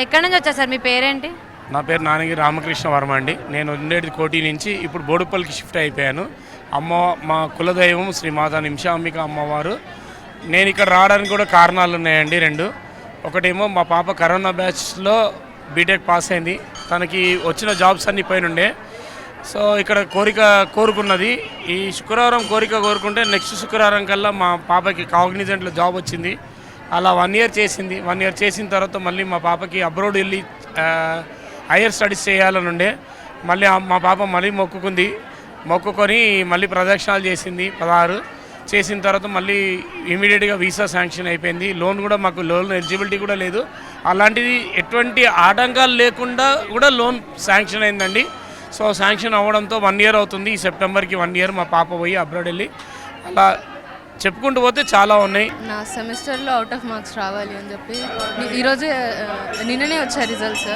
ఎక్కడి నుంచి వచ్చారు సార్? మీ పేరేంటి? నా పేరు నానగిరి రామకృష్ణ వర్మ అండి. నేను ఉండేది కోటి నుంచి ఇప్పుడు బోడుపల్లికి షిఫ్ట్ అయిపోయాను. మా కులదైవం శ్రీ మాతా నిమిషాంబిక అమ్మవారు. నేను ఇక్కడ రావడానికి కూడా కారణాలు ఉన్నాయండి రెండు. ఒకటేమో మా పాప కరోనా బ్యాచ్లో బీటెక్ పాస్ అయింది. తనకి వచ్చిన జాబ్స్ అన్నీ పోయినుండే. సో ఇక్కడ కోరుకున్నది ఈ శుక్రవారం కోరుకుంటే నెక్స్ట్ శుక్రవారం కల్లా మా పాపకి కాగ్నిజెంట్లో జాబ్ వచ్చింది. అలా 1 year చేసింది. 1 year చేసిన తర్వాత మళ్ళీ మా పాపకి అబ్రాడ్ వెళ్ళి హైయర్ స్టడీస్ చేయాలని ఉండే. మళ్ళీ మా పాప మళ్ళీ మొక్కుకొని మళ్ళీ ప్రదక్షిణాలు చేసింది 16 చేసిన తర్వాత మళ్ళీ ఇమీడియట్గా వీసా శాంక్షన్ అయిపోయింది. లోన్ కూడా మాకు లోన్ ఎలిజిబిలిటీ కూడా లేదు. అలాంటిది ఎటువంటి ఆటంకాలు లేకుండా కూడా లోన్ శాంక్షన్ అయిందండి. సో శాంక్షన్ అవ్వడంతో 1 year అవుతుంది. ఈ సెప్టెంబర్కి 1 year మా పాప పోయి అబ్రాడ్ వెళ్ళి అలా చెప్పుకుంటూ పోతే చాలా ఉన్నాయి. నా సెమిస్టర్లో అవుట్ ఆఫ్ మార్క్స్ రావాలి అని చెప్పి ఈరోజు నిన్ననే వచ్చాయి రిజల్ట్స్.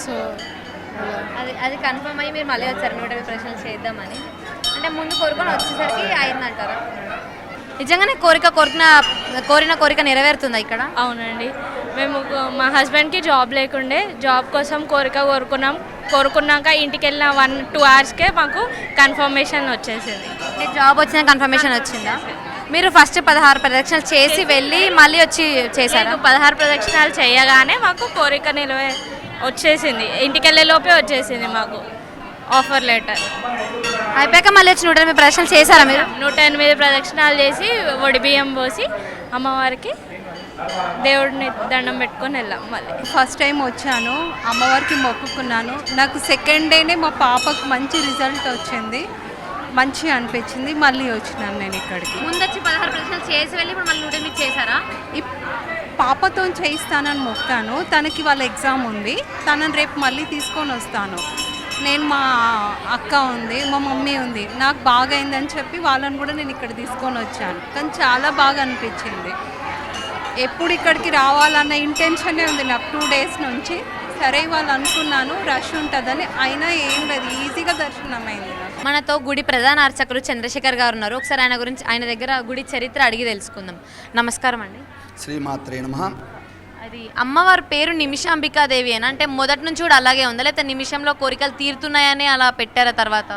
సో అది కన్ఫర్మ్ అయ్యి మీరు మళ్ళీ వచ్చారు 120 ప్రశ్నలు చేద్దామని. అంటే ముందు కోరుకొని వచ్చేసరికి అయిందంటారా? నిజంగానే కోరిన కోరిక నెరవేరుతుందా ఇక్కడ? అవునండి. మేము మా హస్బెండ్కి జాబ్ లేకుండే, జాబ్ కోసం కోరుకున్నాక ఇంటికి వెళ్ళిన 1-2 hours మాకు కన్ఫర్మేషన్ వచ్చేసింది. జాబ్ వచ్చిన కన్ఫర్మేషన్ వచ్చిందా? మీరు ఫస్ట్ 16 ప్రదక్షిణలు చేసి వెళ్ళి మళ్ళీ వచ్చి చేశారు? 16 ప్రదక్షిణాలు చేయగానే మాకు కోరిక వచ్చేసింది. ఇంటికి వెళ్ళే లోపే వచ్చేసింది మాకు ఆఫర్ లెటర్. అయిపోయాక మళ్ళీ వచ్చి 108 ప్రదక్షిణలు చేశారా మీరు? 108 ప్రదక్షిణాలు చేసి ఒడి బియ్యం పోసి అమ్మవారికి దేవుడిని దండం పెట్టుకొని వెళ్ళాం. మళ్ళీ ఫస్ట్ టైం వచ్చాను, అమ్మవారికి మొక్కుకున్నాను. నాకు సెకండ్ డేనే మా పాపకు మంచి రిజల్ట్ వచ్చింది, మంచిగా అనిపించింది. మళ్ళీ వచ్చినాను నేను ఇక్కడికి. ముందు వచ్చి 16 ప్రదక్షిణలు చేసి వెళ్ళి ఇప్పుడు మళ్ళీ 108 చేశారా? పాపతో చేయిస్తానని మొక్కాను. తనకి వాళ్ళ ఎగ్జామ్ ఉంది, తనని రేపు మళ్ళీ తీసుకొని వస్తాను. నేను మా అక్క ఉంది, మా మమ్మీ ఉంది, నాకు బాగా అయిందని చెప్పి వాళ్ళని కూడా నేను ఇక్కడ తీసుకొని వచ్చాను. కానీ చాలా బాగా అనిపించింది. ఎప్పుడు ఇక్కడికి రావాలన్న ఇంటెన్షనే ఉంది నాకు 2 days నుంచి. సరే వాళ్ళు అనుకున్నాను రష్ ఉంటుందని, అయినా ఏం లేదు, ఈజీగా దర్శనం అయింది. మనతో గుడి ప్రధాన అర్చకులు చంద్రశేఖర్ గారు ఉన్నారు. ఒకసారి ఆయన దగ్గర గుడి చరిత్ర అడిగి తెలుసుకుందాం. నమస్కారం అండి. శ్రీమాత్రే నమః. అది అమ్మవారి పేరు నిమిషాంబికాదేవి అని అంటే మొదటి నుంచి కూడా అలాగే ఉందా, లేకపోతే నిమిషంలో కోరికలు తీరుతున్నాయని అలా పెట్టారా తర్వాత?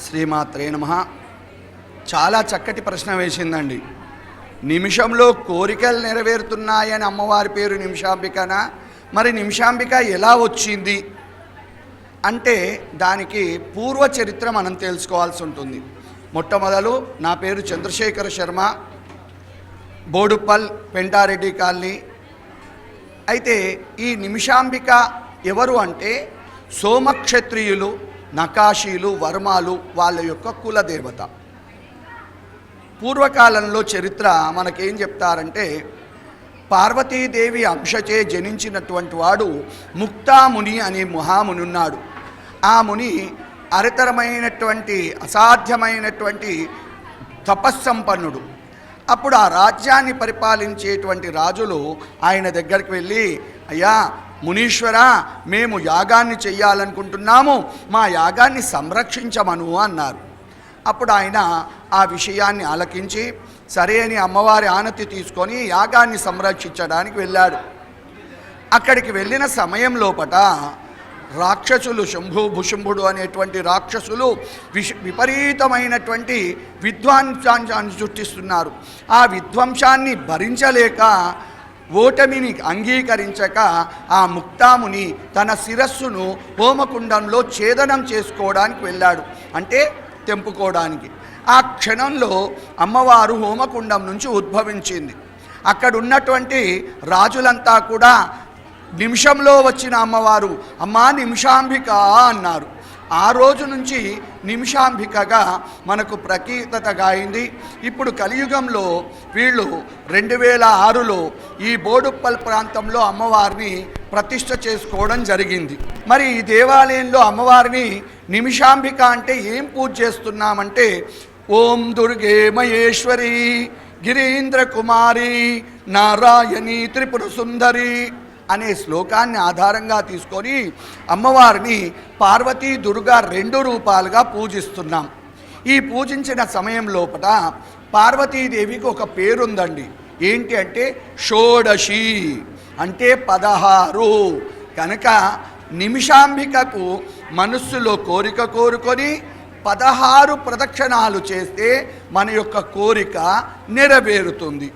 శ్రీమాత్రే నమః. చాలా చక్కటి ప్రశ్న వేసిందండి. నిమిషంలో కోరికలు నెరవేరుతున్నాయని అమ్మవారి పేరు నిమిషాంబికనా? మరి నిమిషాంబిక ఎలా వచ్చింది అంటే దానికి పూర్వ చరిత్ర మనం తెలుసుకోవాల్సి ఉంటుంది. మొట్టమొదలు నా పేరు చంద్రశేఖర శర్మ, బోడుప్పల్, పెంటారెడ్డి కాలనీ. అయితే ఈ నిమిషాంబిక ఎవరు అంటే సోమక్షత్రియులు, నకాశీలు, వర్మాలు వాళ్ళ యొక్క కులదేవత. పూర్వకాలంలో చరిత్ర మనకేం చెప్తారంటే పార్వతీదేవి అంశచే జనించినటువంటి వాడు ముక్తాముని అనే మహాముని ఉన్నాడు. ఆ ముని అరితరమైనటువంటి అసాధ్యమైనటువంటి తపస్సంపన్నుడు. అప్పుడు ఆ రాజ్యాన్ని పరిపాలించేటువంటి రాజులు ఆయన దగ్గరికి వెళ్ళి, అయ్యా మునీశ్వర, మేము యాగాన్ని చెయ్యాలనుకుంటున్నాము, మా యాగాన్ని సంరక్షించమను అన్నారు. అప్పుడు ఆయన ఆ విషయాన్ని ఆలకించి సరే అని అమ్మవారి ఆనతి తీసుకొని యాగాన్ని సంరక్షించడానికి వెళ్ళాడు. అక్కడికి వెళ్ళిన సమయం లోపట రాక్షసులు, శంభుభుశంభుడు అనేటువంటి రాక్షసులు విపరీతమైనటువంటి విధ్వంసాన్ని సృష్టిస్తున్నారు. ఆ విధ్వంసాన్ని భరించలేక, ఓటమిని అంగీకరించక ఆ ముక్తాముని తన శిరస్సును హోమకుండంలో ఛేదనం చేసుకోవడానికి వెళ్ళాడు, అంటే తెంపుకోవడానికి. ఆ క్షణంలో అమ్మవారు హోమకుండం నుంచి ఉద్భవించింది. అక్కడ ఉన్నటువంటి రాజులంతా కూడా నిమిషంలో వచ్చిన అమ్మవారు అమ్మా నిమిషాంబిక అన్నారు. ఆ రోజు నుంచి నిమిషాంబికగా మనకు ప్రఖ్యాతగా అయింది. ఇప్పుడు కలియుగంలో వీళ్ళు 2006లో ఈ బోడుప్పల్ ప్రాంతంలో అమ్మవారిని ప్రతిష్ఠ చేసుకోవడం జరిగింది. మరి ఈ దేవాలయంలో అమ్మవారిని నిమిషాంబిక అంటే ఏం పూజ చేస్తున్నామంటే ఓం దుర్గే మహేశ్వరి గిరీంద్ర కుమారి నారాయణి త్రిపుర సుందరి అనే శ్లోకాన్ని ఆధారంగా తీసుకొని అమ్మవారిని పార్వతీ దుర్గా 2 రూపాలుగా పూజిస్తున్నాం. ఈ పూజించిన సమయం లోపల పార్వతీదేవికి ఒక పేరుందండి. ఏంటి అంటే షోడశి అంటే 16. కనుక నిమిషాంబికకు మనస్సులో కోరిక కోరుకొని 16 ప్రదక్షిణాలు చేస్తే మన యొక్క కోరిక నెరవేరుతుంది.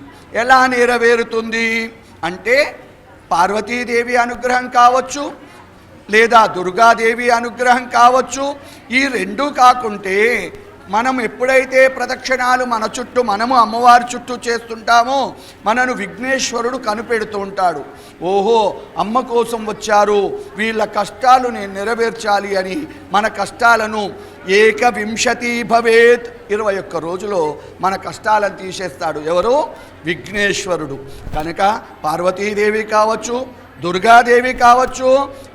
ఎలా నెరవేరుతుంది అంటే పార్వతీదేవి అనుగ్రహం కావచ్చు, లేదా దుర్గాదేవి అనుగ్రహం కావచ్చు. ఈ రెండూ కాకుంటే మనం ఎప్పుడైతే ప్రదక్షిణాలు మన చుట్టూ మనము అమ్మవారి చుట్టూ చేస్తుంటామో మనను విఘ్నేశ్వరుడు కనిపెడుతూ ఉంటాడు. ఓహో, అమ్మ కోసం వచ్చారు, వీళ్ళ కష్టాలు నేను నెరవేర్చాలి అని మన కష్టాలను 21 భవేత్ 21 రోజులో మన కష్టాలను తీసేస్తాడు. ఎవరు? విఘ్నేశ్వరుడు. కనుక పార్వతీదేవి కావచ్చు, దుర్గాదేవి కావచ్చు,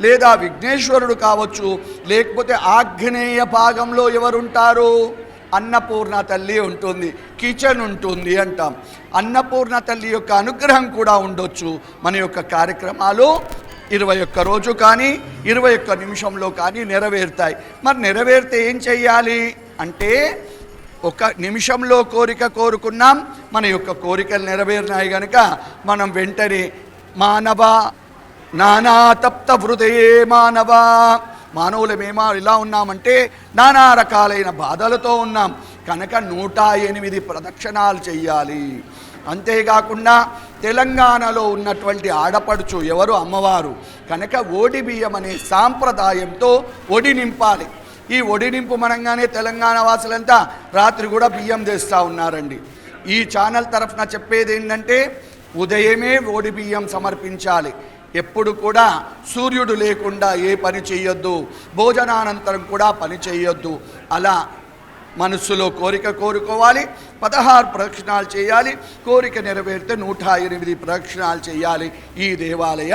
లేదా విఘ్నేశ్వరుడు కావచ్చు, లేకపోతే ఆగ్నేయ భాగంలో ఎవరుంటారు? అన్నపూర్ణ తల్లి ఉంటుంది, కిచెన్ ఉంటుంది అంటాం. అన్నపూర్ణ తల్లి యొక్క అనుగ్రహం కూడా ఉండొచ్చు. మన యొక్క కార్యక్రమాలు 21 రోజు కానీ 21 నిమిషంలో కానీ నెరవేరుతాయి. మరి నెరవేరితే ఏం చెయ్యాలి అంటే, 1 నిమిషంలో కోరిక కోరుకున్నాం, మన యొక్క కోరికలు నెరవేరినాయి కనుక మనం వెంటనే మానవ నానా తప్త హృదయే మానవ, మానవులమేమో ఇలా ఉన్నామంటే నానా రకాలైన బాధలతో ఉన్నాం కనుక 108 ప్రదక్షిణాలు చెయ్యాలి. అంతేకాకుండా తెలంగాణలో ఉన్నటువంటి ఆడపడుచు ఎవరు? అమ్మవారు. కనుక ఓడి బియ్యం అనే సాంప్రదాయంతో ఒడి నింపాలి. ఈ ఒడి నింపు మనంగానే తెలంగాణ వాసులంతా రాత్రి కూడా బియ్యం తెస్తూ ఉన్నారండి. ఈ ఛానల్ తరఫున చెప్పేది ఏంటంటే, ఉదయమే ఓడి బియ్యం సమర్పించాలి. ఎప్పుడు కూడా సూర్యుడు లేకుండా ఏ పని చేయొద్దు, భోజనానంతరం కూడా పని చేయొద్దు. అలా మనస్సులో కోరిక కోరుకోవాలి, 16 ప్రదక్షిణాలు చేయాలి. కోరిక నెరవేరితే 108 ప్రదక్షిణాలు చేయాలి. ఈ దేవాలయ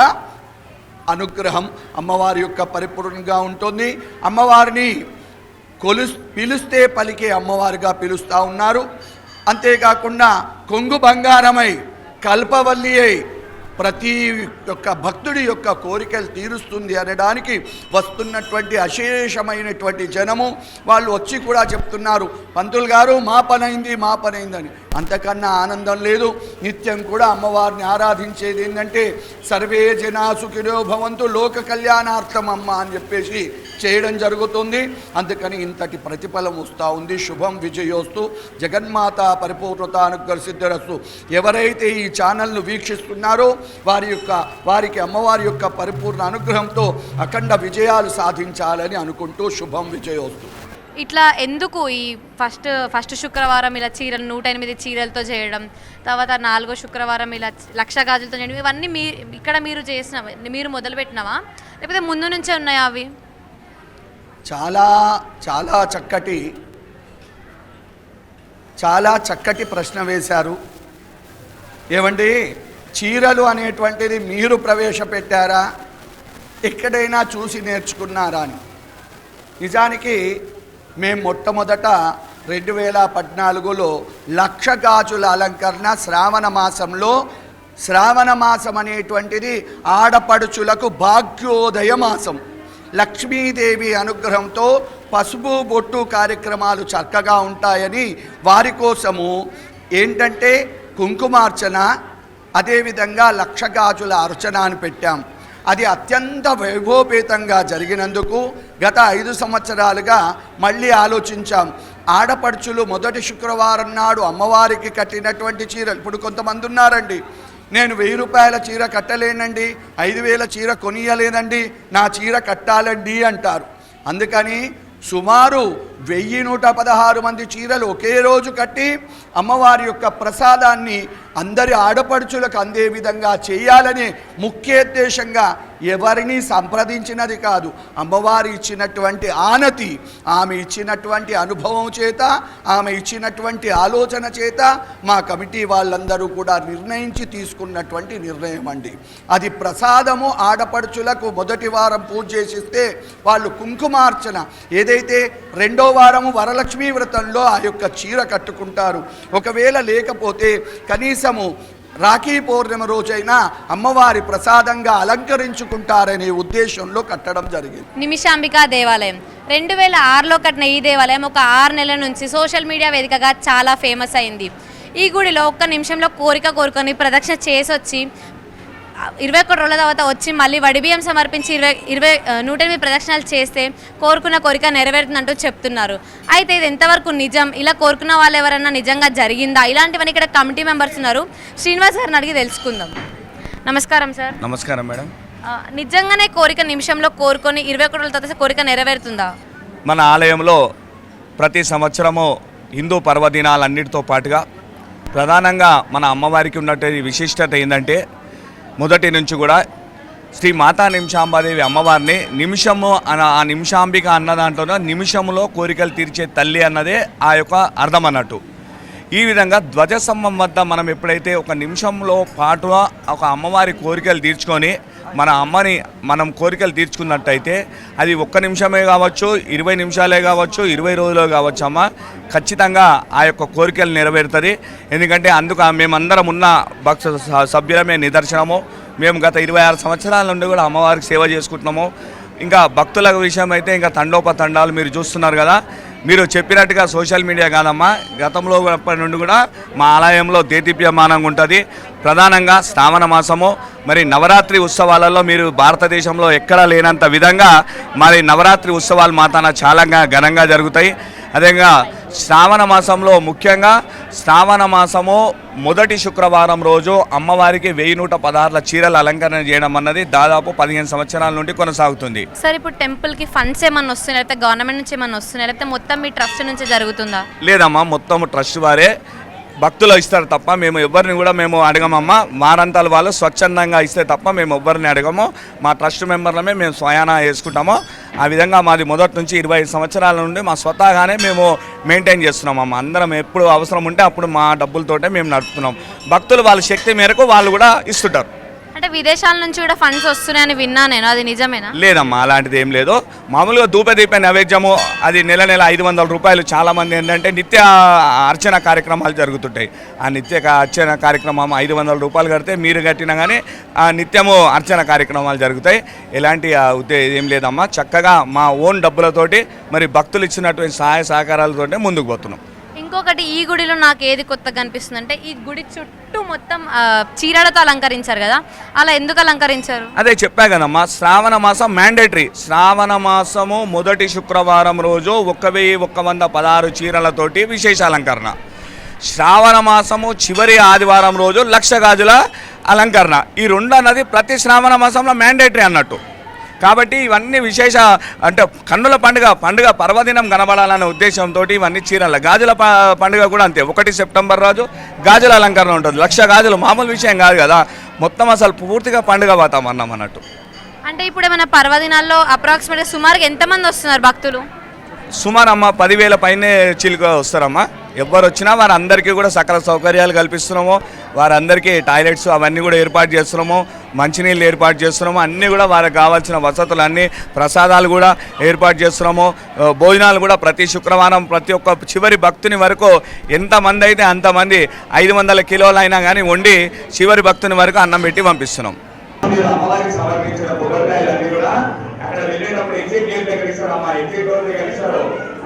అనుగ్రహం అమ్మవారి యొక్క పరిపూర్ణంగా ఉంటుంది. అమ్మవారిని పిలుస్తే పలికే అమ్మవారిగా పిలుస్తూ ఉన్నారు. అంతేకాకుండా కొంగు బంగారమై కల్పవల్లి అయి ప్రతి యొక్క భక్తుడి యొక్క కోరికలు తీరుస్తుంది అనడానికి వస్తున్నటువంటి అశేషమైనటువంటి జనము వాళ్ళు వచ్చి కూడా చెప్తున్నారు, పంతులు గారు మా పనైందని. అంతకన్నా ఆనందం లేదు. నిత్యం కూడా అమ్మవారిని ఆరాధించేది ఏంటంటే, సర్వే జనా సుఖినో భవంతు లోక కళ్యాణార్థం అమ్మ అని చెప్పేసి చేయడం జరుగుతుంది. అందుకని ఇంతటి ప్రతిఫలం వస్తూ ఉంది. శుభం విజయోస్తు. జగన్మాత పరిపూర్ణత అనుగ్రహ సిద్ధిరస్తు. ఎవరైతే ఈ ఛానల్ను వీక్షిస్తున్నారో వారికి అమ్మవారి యొక్క పరిపూర్ణ అనుగ్రహంతో అఖండ విజయాలు సాధించాలని అనుకుంటూ శుభం విజయోస్తు. ఇట్లా ఎందుకు ఈ ఫస్ట్ శుక్రవారం ఇలా చీరలు 108 చీరలతో చేయడం, తర్వాత 4వ శుక్రవారం ఇలా 1,00,000 గాజులతో చేయడం, ఇవన్నీ ఇక్కడ మీరు మొదలుపెట్టినవా లేకపోతే ముందు నుంచే ఉన్నాయా అవి? చాలా చాలా చక్కటి ప్రశ్న వేశారు. ఏమండి, చీరలు అనేటువంటిది మీరు ప్రవేశపెట్టారా, ఎక్కడైనా చూసి నేర్చుకున్నారా అని? నిజానికి మేము మొట్టమొదట 2014లో 1,00,000 గాజుల అలంకరణ శ్రావణ మాసం అనేటువంటిది ఆడపడుచులకు భాగ్యోదయ మాసం. లక్ష్మీదేవి అనుగ్రహంతో పసుపు బొట్టు కార్యక్రమాలు చక్కగా ఉంటాయని వారి కోసము ఏంటంటే కుంకుమార్చన, అదేవిధంగా 1,00,000 గాజుల అర్చన అని పెట్టాం. అది అత్యంత వైభవపేతంగా జరిగినందుకు గత 5 సంవత్సరాలుగా మళ్ళీ ఆలోచించాం. ఆడపడుచులు మొదటి శుక్రవారం నాడు అమ్మవారికి కట్టినటువంటి చీరలు, ఇప్పుడు కొంతమంది ఉన్నారండి, నేను 1000 రూపాయల చీర కట్టలేనండి, 5,000 చీర కొనియలేనండి, నా చీర కట్టాలండి అంటారు. అందుకని సుమారు 1116 మంది చీరలు ఒకే రోజు కట్టి అమ్మవారి యొక్క ప్రసాదాన్ని అందరి ఆడపడుచులకు అందే విధంగా చేయాలని ముఖ్యోద్దేశంగా ఎవరిని సంప్రదించినది కాదు. అమ్మవారు ఇచ్చినటువంటి ఆనతి, ఆమె ఇచ్చినటువంటి అనుభవం చేత, ఆమె ఇచ్చినటువంటి ఆలోచన చేత మా కమిటీ వాళ్ళందరూ కూడా నిర్ణయించి తీసుకున్నటువంటి నిర్ణయం అండి. అది ప్రసాదము ఆడపడుచులకు మొదటి వారం పూజ చేసిస్తే వాళ్ళు కుంకుమార్చన, ఏదైతే 2వ వారము వరలక్ష్మీ వ్రతంలో ఆ యొక్క చీర కట్టుకుంటారు. ఒకవేళ లేకపోతే కనీసము రాఖీ పౌర్ణమి రోజైనా అమ్మవారి ప్రసాదంగా అలంకరించుకుంటారనే ఉద్దేశంలో కట్టడం జరిగింది. నిమిషాంబికా దేవాలయం 2006లో కట్టిన ఈ దేవాలయం ఒక 6 నెలల నుంచి సోషల్ మీడియా వేదికగా చాలా ఫేమస్ అయింది. ఈ గుడిలో 1 నిమిషంలో కోరిక కోరుకొని ప్రదక్షిణ చేసొచ్చి 21 రోజుల తర్వాత వచ్చి మళ్ళీ వడిబియ్యం సమర్పించి 108 ప్రదక్షిణాలు చేస్తే కోరుకున్న కోరిక నెరవేరుతుందంటూ చెప్తున్నారు. అయితే ఇది ఎంతవరకు నిజం, ఇలా కోరుకున్న వాళ్ళు ఎవరైనా నిజంగా జరిగిందా, ఇలాంటివన్నీ ఇక్కడ కమిటీ మెంబర్స్ ఉన్నారు. శ్రీనివాస్ గారిని అడిగి తెలుసుకుందాం. నమస్కారం సార్. నమస్కారం మేడం. నిజంగానే కోరిక నిమిషంలో కోరుకొని 21 రోజుల తర్వాత కోరిక నెరవేరుతుందా? మన ఆలయంలో ప్రతి సంవత్సరము హిందూ పర్వదినాలన్నిటితో పాటుగా ప్రధానంగా మన అమ్మవారికి ఉన్నటువంటి విశిష్టత ఏంటంటే మొదటి నుంచి కూడా శ్రీ మాతా నిమిషాంబాదేవి అమ్మవారిని నిమిషము ఆ నిమిషాంబిక అన్న దాంట్లో నిమిషంలో కోరికలు తీర్చే తల్లి అన్నదే ఆ యొక్క అర్థం అన్నట్టు. ఈ విధంగా ధ్వజస్తంభం వద్ద మనం ఎప్పుడైతే ఒక నిమిషంలో పాటుగా ఒక అమ్మవారి కోరికలు తీర్చుకొని మన అమ్మని మనం కోరికలు తీర్చుకున్నట్టయితే అది 1 నిమిషమే కావచ్చు, 20 నిమిషాలే కావచ్చు, 20 రోజులు కావచ్చు, అమ్మ ఖచ్చితంగా ఆ యొక్క కోరికలు నెరవేరుతుంది. ఎందుకంటే అందుకు మేమందరం ఉన్న భక్త సభ్యులమే నిదర్శనము. మేము గత 26 సంవత్సరాల నుండి కూడా అమ్మవారికి సేవ చేసుకుంటున్నాము. ఇంకా భక్తుల విషయం అయితే ఇంకా తండోపతండాలు మీరు చూస్తున్నారు కదా. మీరు చెప్పినట్టుగా సోషల్ మీడియా కాదమ్మా, గతంలో నుండి కూడా మా ఆలయంలో దేదీప్యమానంగా ఉంటుంది. ప్రధానంగా శ్రావణ మాసము మరి నవరాత్రి ఉత్సవాలలో మీరు భారతదేశంలో ఎక్కడా లేనంత విధంగా మరి నవరాత్రి ఉత్సవాలు మాత్రాన చాలా ఘనంగా జరుగుతాయి. అదేవిధంగా శ్రావణ మాసంలో ముఖ్యంగా శ్రావణ మాసము మొదటి శుక్రవారం రోజు అమ్మవారికి 1116 చీరలు అలంకరణ చేయడం అన్నది దాదాపు 15 సంవత్సరాల నుండి కొనసాగుతుంది. సార్ ఇప్పుడు టెంపుల్కి ఫండ్స్ ఏమన్నా వస్తున్నాయి, లేకపోతే గవర్నమెంట్ నుంచి ఏమన్నా వస్తున్నాయి, లేకపోతే మొత్తం మీ ట్రస్ట్ నుంచి జరుగుతుందా? లేదమ్మా, మొత్తం ట్రస్ట్ వారే భక్తులు ఇస్తారు తప్ప మేము ఎవరిని కూడా మేము అడగమమ్మా. వారంతాలు వాళ్ళు స్వచ్ఛందంగా ఇస్తే తప్ప మేము ఎవరిని అడగము. మా ట్రస్ట్ మెంబర్లమే మేము స్వయానా వేసుకుంటాము. ఆ విధంగా మాది మొదటి నుంచి 25 సంవత్సరాల నుండి మా స్వతహాగానే మేము మెయింటైన్ చేస్తున్నామమ్మా. అందరం ఎప్పుడు అవసరం ఉంటే అప్పుడు మా డబ్బులతోటే మేము నడుపుతున్నాం. భక్తులు వాళ్ళ శక్తి మేరకు వాళ్ళు కూడా ఇస్తుంటారు. అంటే విదేశాల నుంచి కూడా ఫండ్స్ వస్తున్నాయని విన్నా నేను, అది నిజమేనా? లేదమ్మా, అలాంటిది ఏం లేదు. మామూలుగా ధూపదీప నైవేద్యము అది నెల 500 రూపాయలు. చాలామంది ఏంటంటే నిత్య అర్చన కార్యక్రమాలు జరుగుతుంటాయి. ఆ నిత్య అర్చన కార్యక్రమం 500 రూపాయలు కడితే మీరు కట్టినా కానీ ఆ నిత్యము అర్చన కార్యక్రమాలు జరుగుతాయి. ఎలాంటి ఏం లేదమ్మా. చక్కగా మా ఓన్ డబ్బులతోటి మరి భక్తులు ఇచ్చినటువంటి సహాయ సహకారాలతోటి ముందుకు పోతున్నాం. ఇంకొకటి, ఈ గుడిలో నాకు ఏది కొత్తగా అనిపిస్తుంది అంటే ఈ గుడి చుట్టూ మొత్తం చీరలతో అలంకరించారు కదా, అలా ఎందుకు అలంకరించారు? అదే చెప్పా కదమ్మా, శ్రావణ మాసం మ్యాండేటరీ. శ్రావణ మాసము మొదటి శుక్రవారం రోజు 1116 చీరలతోటి విశేష అలంకరణ. శ్రావణ మాసము చివరి ఆదివారం రోజు 1,00,000 గాజుల అలంకరణ. ఈ రెండు అన్నది ప్రతి శ్రావణ మాసంలో మ్యాండేటరీ అన్నట్టు. కాబట్టి ఇవన్నీ విశేష అంటే కన్నుల పండుగ పర్వదినం కనబడాలనే ఉద్దేశంతో ఇవన్నీ చీరల గాజుల పండుగ కూడా అంతే. 1 సెప్టెంబర్ రోజు గాజుల అలంకరణ ఉంటుంది. 1,00,000 గాజులు మామూలు విషయం కాదు కదా. మొత్తం అసలు పూర్తిగా పండుగ వాతావరణం అన్నట్టు. అంటే ఇప్పుడు ఏమైనా పర్వదినాల్లో అప్రాక్సిమేట్గా సుమారుగా ఎంతమంది వస్తున్నారు భక్తులు? సుమారు అమ్మ 10,000 పైనే చిలుక వస్తారమ్మా. ఎవరు వచ్చినా వారందరికీ కూడా సకల సౌకర్యాలు కల్పిస్తున్నాము. వారందరికీ టాయిలెట్స్ అవన్నీ కూడా ఏర్పాటు చేస్తున్నాము. మంచినీళ్ళు ఏర్పాటు చేస్తున్నాము. అన్నీ కూడా వారికి కావాల్సిన వసతులు అన్నీ, ప్రసాదాలు కూడా ఏర్పాటు చేస్తున్నాము. భోజనాలు కూడా ప్రతి శుక్రవారం ప్రతి ఒక్క చివరి భక్తుని వరకు ఎంతమంది అయితే అంతమంది 500 కిలోలు అయినా కానీ వండి చివరి భక్తుని వరకు అన్నం పెట్టి పంపిస్తున్నాం. అమ్మవారికి సమర్పించిన కొబ్బరికాయలన్నీ కూడా అక్కడ వెళ్ళేటప్పుడు ఎగ్జిట్ గేట్ దగ్గర ఇస్తారు. అమ్మ ఎగ్జిట్ డోర్ దగ్గర ఇస్తారు.